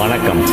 வணக்கம்.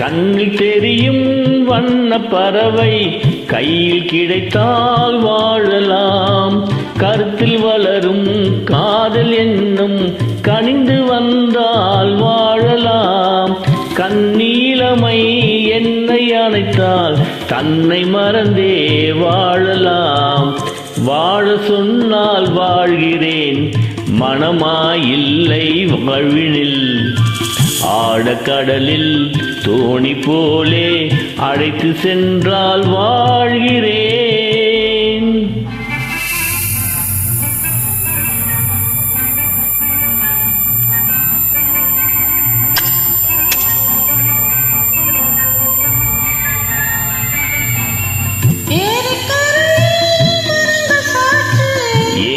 கண்ணில் தெரியும் வண்ண பறவை கையில் கிடைத்தால் வாழலாம். கருத்தில் வளரும் காதல் என்னும் கனிந்து வந்தால் வாழலாம். கண்ணீலமை என்னை அணைத்தால் தன்னை மறந்தே வாழலாம். வாழ சொன்னால் வாழ்கிறேன், மனமாயில்லை வாழ்வினில். ஆழக்கடலில் தோணி போலே அழைத்து சென்றால் வாழ்கிறேன்.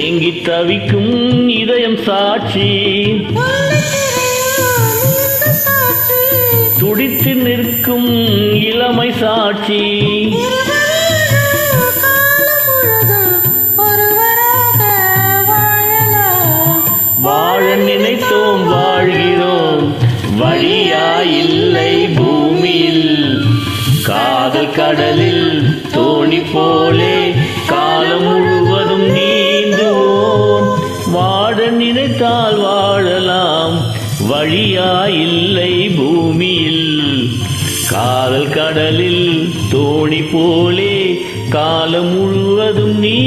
ஏங்கி தவிக்கும் இதயம் சாட்சி, துடித்து நிற்கும் இளமை சாட்சி. வாழ நினைத்தோம் வாழ்கிறோம், வழியாயில்லை பூமியில். காதல் கடலில் தோணி போலே காலம் முழுவதும் நீந்துவோம். வாழ நினைத்தால் வாழலாம், வழியாயில்லை பூமியில். காதல் கடலில் தோணி போலே காலம் முழுவதும் நீ